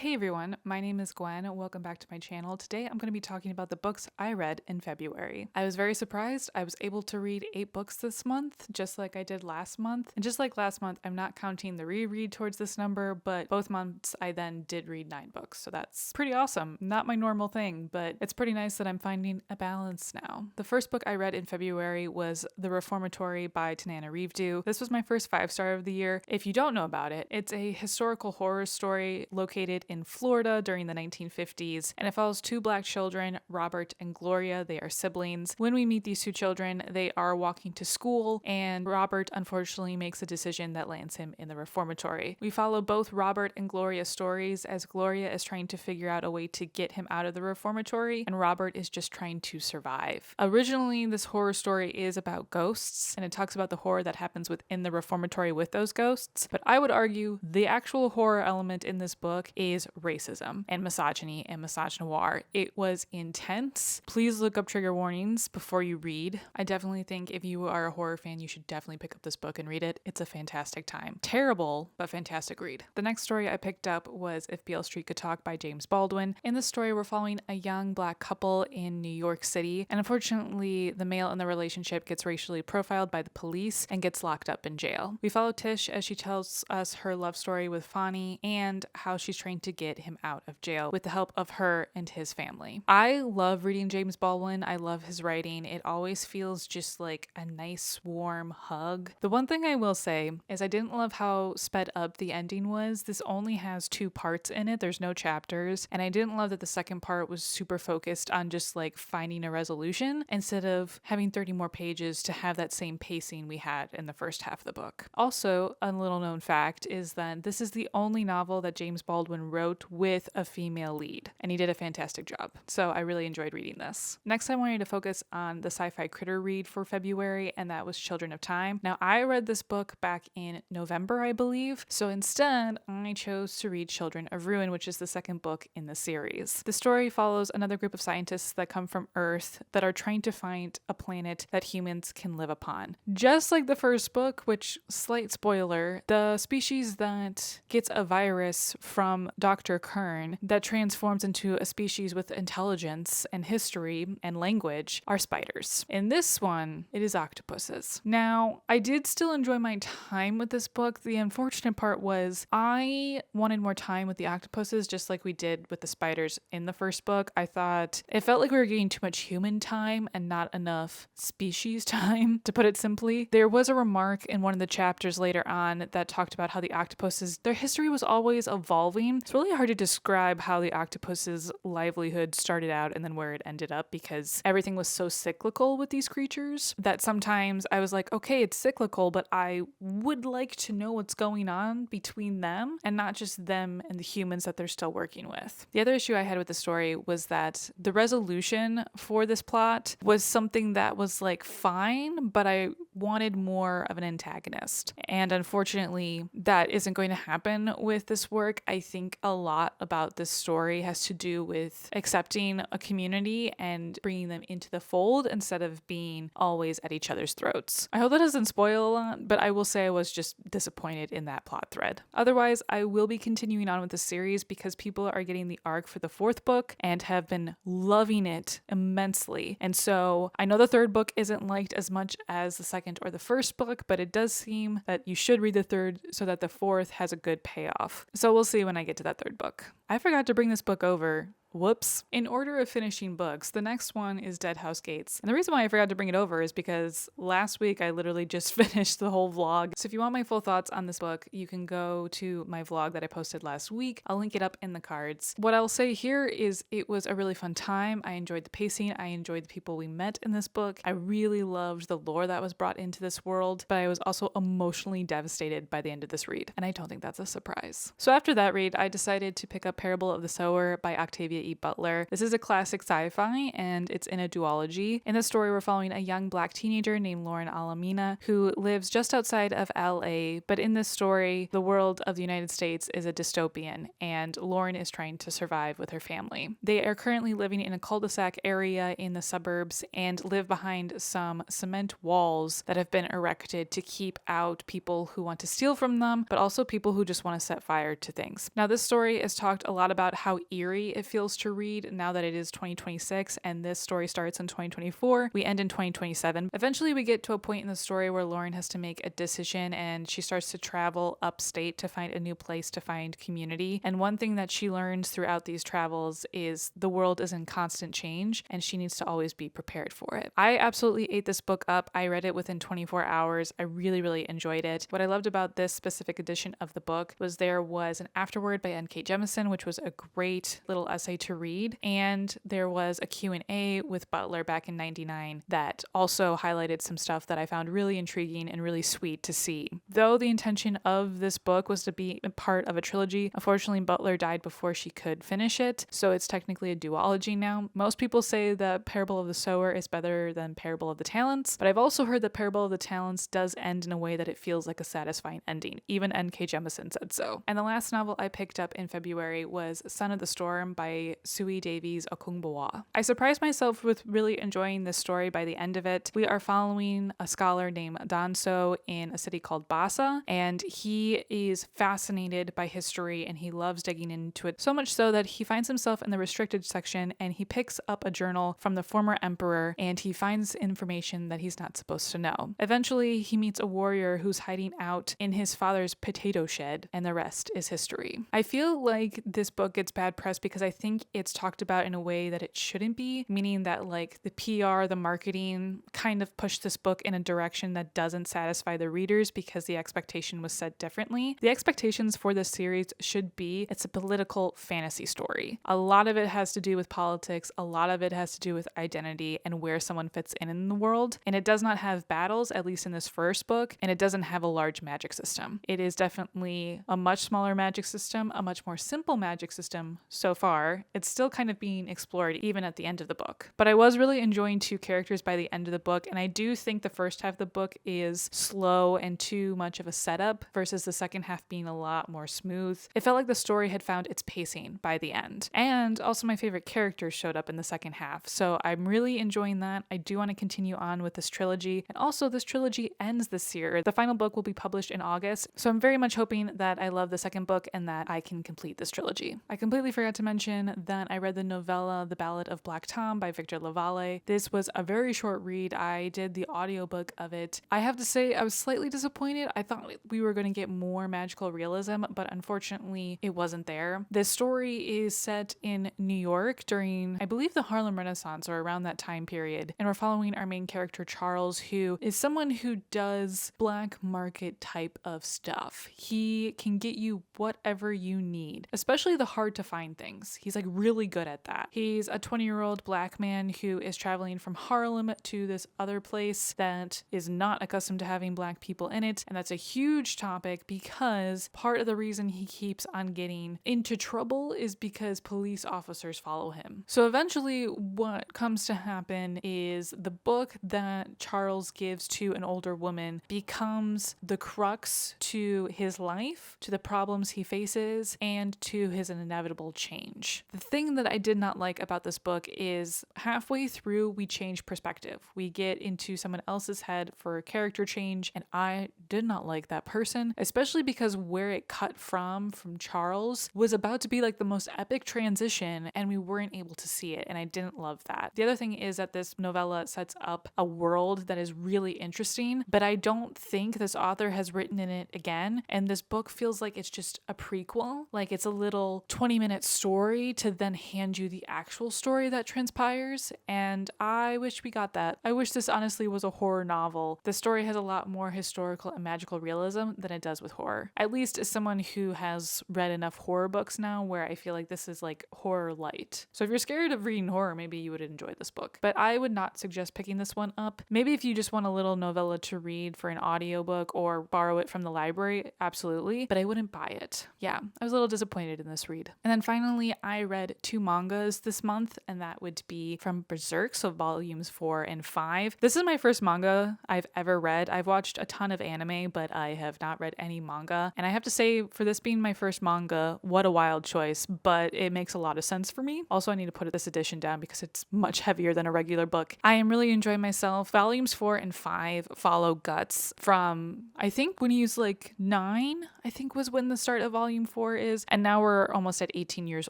Hey everyone, my name is Gwen. Welcome back to my channel. Today I'm going to be talking about the books I read in February. I was very surprised. I was able to read 8 books this month, just like I did last month. And just like last month, I'm not counting the reread towards this number, but both months I then did read 9 books. So that's pretty awesome. Not my normal thing, but it's pretty nice that I'm finding a balance now. The first book I read in February was The Reformatory by Tanana Reevdu. This was my first 5-star of the year. If you don't know about it, it's a historical horror story located in Florida during the 1950s, and it follows 2 Black children, Robert and Gloria. They are siblings. When we meet these 2 children, they are walking to school, and Robert unfortunately makes a decision that lands him in the reformatory. We follow both Robert and Gloria's stories as Gloria is trying to figure out a way to get him out of the reformatory, and Robert is just trying to survive. Originally, this horror story is about ghosts, and it talks about the horror that happens within the reformatory with those ghosts, but I would argue the actual horror element in this book is racism and misogyny and misogynoir. It was intense. Please look up trigger warnings before you read. I definitely think if you are a horror fan, you should definitely pick up this book and read it. It's a fantastic time. Terrible, but fantastic read. The next story I picked up was If Beale Street Could Talk by James Baldwin. In this story, we're following a young Black couple in New York City, and unfortunately, the male in the relationship gets racially profiled by the police and gets locked up in jail. We follow Tish as she tells us her love story with Fonnie and how she's trying to get him out of jail with the help of her and his family. I love reading James Baldwin. I love his writing. It always feels just like a nice, warm hug. The one thing I will say is I didn't love how sped up the ending was. This only has 2 parts in it. There's no chapters. And I didn't love that the second part was super focused on just like finding a resolution instead of having 30 more pages to have that same pacing we had in the first half of the book. Also, a little known fact is that this is the only novel that James Baldwin wrote with a female lead, and he did a fantastic job. So I really enjoyed reading this. Next, I wanted to focus on the sci-fi critter read for February, and that was Children of Time. Now, I read this book back in November, I believe, so instead, I chose to read Children of Ruin, which is the second book in the series. The story follows another group of scientists that come from Earth that are trying to find a planet that humans can live upon. Just like the first book, which, slight spoiler, the species that gets a virus from Dr. Kern that transforms into a species with intelligence and history and language are spiders. In this one, it is octopuses. Now, I did still enjoy my time with this book. The unfortunate part was I wanted more time with the octopuses, just like we did with the spiders in the first book. I thought it felt like we were getting too much human time and not enough species time, to put it simply. There was a remark in one of the chapters later on that talked about how the octopuses, their history was always evolving. It's really hard to describe how the octopus's livelihood started out and then where it ended up, because everything was so cyclical with these creatures that sometimes I was like, okay, it's cyclical, but I would like to know what's going on between them and not just them and the humans that they're still working with. The other issue I had with the story was that the resolution for this plot was something that was like fine, but I wanted more of an antagonist. And unfortunately, that isn't going to happen with this work. I think a lot about this story has to do with accepting a community and bringing them into the fold instead of being always at each other's throats. I hope that doesn't spoil a lot, but I will say I was just disappointed in that plot thread. Otherwise, I will be continuing on with the series because people are getting the arc for the 4th book and have been loving it immensely. And so I know the 3rd book isn't liked as much as the 2nd or the 1st book, but it does seem that you should read the 3rd so that the 4th has a good payoff. So we'll see when I get to that 3rd book. I forgot to bring this book over. Whoops. In order of finishing books, the next one is Dead House Gates. And the reason why I forgot to bring it over is because last week I literally just finished the whole vlog. So if you want my full thoughts on this book, you can go to my vlog that I posted last week. I'll link it up in the cards. What I'll say here is it was a really fun time. I enjoyed the pacing. I enjoyed the people we met in this book. I really loved the lore that was brought into this world, but I was also emotionally devastated by the end of this read. And I don't think that's a surprise. So after that read, I decided to pick up Parable of the Sower by Octavia E. Butler. This is a classic sci-fi, and it's in a duology. In this story, we're following a young Black teenager named Lauren Alamina, who lives just outside of LA, but in this story, the world of the United States is a dystopian, and Lauren is trying to survive with her family. They are currently living in a cul-de-sac area in the suburbs and live behind some cement walls that have been erected to keep out people who want to steal from them, but also people who just want to set fire to things. Now, this story has talked a lot about how eerie it feels to read now that it is 2026, and this story starts in 2024. We end in 2027. Eventually, we get to a point in the story where Lauren has to make a decision, and she starts to travel upstate to find a new place to find community. And one thing that she learns throughout these travels is the world is in constant change, and she needs to always be prepared for it. I absolutely ate this book up. I read it within 24 hours. I really enjoyed it. What I loved about this specific edition of the book was there was an afterword by N.K. Jemisin, which was a great little essay to read, and there was a Q&A with Butler back in 99 that also highlighted some stuff that I found really intriguing and really sweet to see. Though the intention of this book was to be a part of a trilogy, unfortunately Butler died before she could finish it, so it's technically a duology now. Most people say that Parable of the Sower is better than Parable of the Talents, but I've also heard that Parable of the Talents does end in a way that it feels like a satisfying ending. Even N.K. Jemisin said so. And the last novel I picked up in February was Son of the Storm by Sui Davies Okungbowa. I surprised myself with really enjoying this story by the end of it. We are following a scholar named Danso in a city called Basa, and he is fascinated by history and he loves digging into it, so much so that he finds himself in the restricted section and he picks up a journal from the former emperor and he finds information that he's not supposed to know. Eventually, he meets a warrior who's hiding out in his father's potato shed, and the rest is history. I feel like this book gets bad press because I think it's talked about in a way that it shouldn't be, meaning that like the PR, the marketing kind of pushed this book in a direction that doesn't satisfy the readers because the expectation was set differently. The expectations for this series should be it's a political fantasy story. A lot of it has to do with politics, a lot of it has to do with identity and where someone fits in the world, and it does not have battles, at least in this first book, and it doesn't have a large magic system. It is definitely a much smaller magic system, a much more simple magic system so far. It's still kind of being explored even at the end of the book. But I was really enjoying two characters by the end of the book, and I do think the first half of the book is slow and too much of a setup versus the second half being a lot more smooth. It felt like the story had found its pacing by the end. And also my favorite characters showed up in the second half. So I'm really enjoying that. I do want to continue on with this trilogy. And also this trilogy ends this year. The final book will be published in August. So I'm very much hoping that I love the second book and that I can complete this trilogy. I completely forgot to mention that I read the novella The Ballad of Black Tom by Victor Lavalle. This was a very short read. I did the audiobook of it. I have to say I was slightly disappointed. I thought we were going to get more magical realism, but unfortunately it wasn't there. This story is set in New York during, I believe, the Harlem Renaissance or around that time period. And we're following our main character, Charles, who is someone who does black market type of stuff. He can get you whatever you need, especially the hard to find things. He's like really good at that. He's a 20-year-old black man who is traveling from Harlem to this other place that is not accustomed to having black people in it. And that's a huge topic because part of the reason he keeps on getting into trouble is because police officers follow him. So eventually what comes to happen is the book that Charles gives to an older woman becomes the crux to his life, to the problems he faces, and to his inevitable change. The thing that I did not like about this book is halfway through we change perspective. We get into someone else's head for a character change, and I did not like that person, especially because where it cut from Charles was about to be like the most epic transition and we weren't able to see it, and I didn't love that. The other thing is that this novella sets up a world that is really interesting, but I don't think this author has written in it again, and this book feels like it's just a prequel, like it's a little 20-minute story to then hand you the actual story that transpires, and I wish we got that. I wish this honestly was a horror novel. The story has a lot more historical and magical realism than it does with horror, at least as someone who has read enough horror books now where I feel like this is like horror light. So if you're scared of reading horror, maybe you would enjoy this book, but I would not suggest picking this one up. Maybe if you just want a little novella to read for an audiobook or borrow it from the library, absolutely, but I wouldn't buy it. Yeah, I was a little disappointed in this read. And then finally, I read 2 mangas this month, and that would be from Berserk, so volumes 4 and 5. This is my first manga I've ever read. I've watched a ton of anime, but I have not read any manga. And I have to say, for this being my first manga, what a wild choice, but it makes a lot of sense for me. Also, I need to put this edition down because it's much heavier than a regular book. I am really enjoying myself. Volumes 4 and 5 follow Guts from, I think when he was like 9, I think was when the start of volume 4 is. And now we're almost at 18 years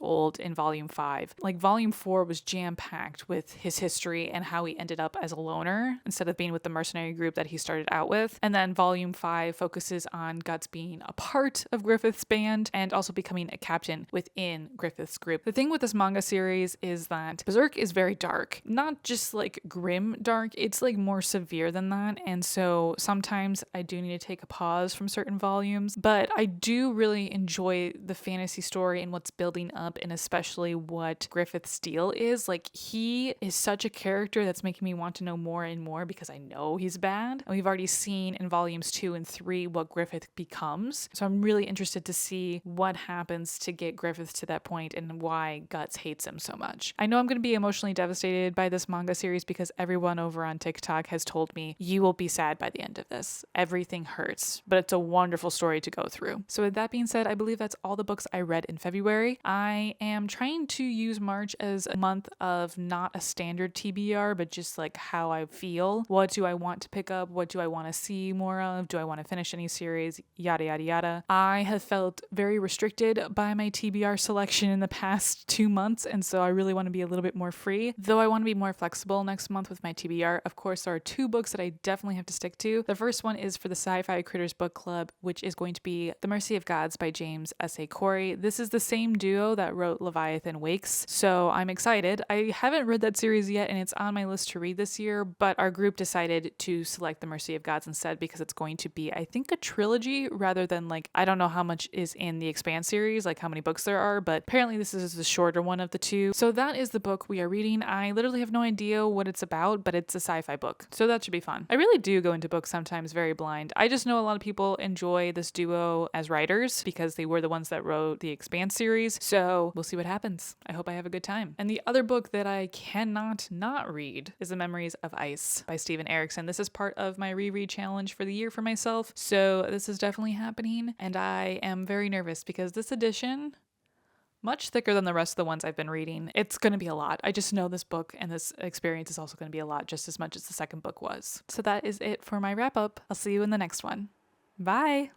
old in volume 5. Like volume 4 was jam-packed with his history and how he ended up as a loner instead of being with the mercenary group that he started out with. And then volume 5 focuses on Guts being a part of Griffith's band and also becoming a captain within Griffith's group. The thing with this manga series is that Berserk is very dark. Not just like grim dark, it's like more severe than that. And so sometimes I do need to take a pause from certain volumes, but I do really enjoy the fantasy story and what's building up, and especially what Griffith's deal is. Like, he is such a character that's making me want to know more and more because I know he's bad. And we've already seen in volumes 2 and 3 what Griffith becomes. So I'm really interested to see what happens to get Griffith to that point and why Guts hates him so much. I know I'm going to be emotionally devastated by this manga series because everyone over on TikTok has told me, you will be sad by the end of this. Everything hurts, but it's a wonderful story to go through. So with that being said, I believe that's all the books I read in February. I am trying to use March as a month of not a standard TBR, but just like how I feel. What do I want to pick up? What do I want to see more of? Do I want to finish any series? Yada, yada, yada. I have felt very restricted by my TBR selection in the past 2 months, and so I really want to be a little bit more free, though I want to be more flexible next month with my TBR. Of course, there are 2 books that I definitely have to stick to. The first one is for the Sci-Fi Critters Book Club, which is going to be The Mercy of Gods by James S.A. Corey. This is the same duo that wrote Leviathan Wakes, so I'm excited. I haven't read that series yet, and it's on my list to read this year, but our group decided to select The Mercy of Gods instead because it's going to be, I think, a trilogy rather than like, I don't know how much is in the Expanse series, like how many books there are, but apparently this is the shorter one of the 2. So that is the book we are reading. I literally have no idea what it's about, but it's a sci-fi book, so that should be fun. I really do go into books sometimes very blind. I just know a lot of people enjoy this duo as writers because they were the ones that wrote the Expanse series, so we'll see what happens. I hope I have a good time. And the other book that I cannot not read is The Memories of Ice by Steven Erikson. This is part of my reread challenge for the year for myself, so this is definitely happening, and I am very nervous because this edition, much thicker than the rest of the ones I've been reading. It's going to be a lot. I just know this book and this experience is also going to be a lot, just as much as the second book was. So that is it for my wrap up. I'll see you in the next one. Bye.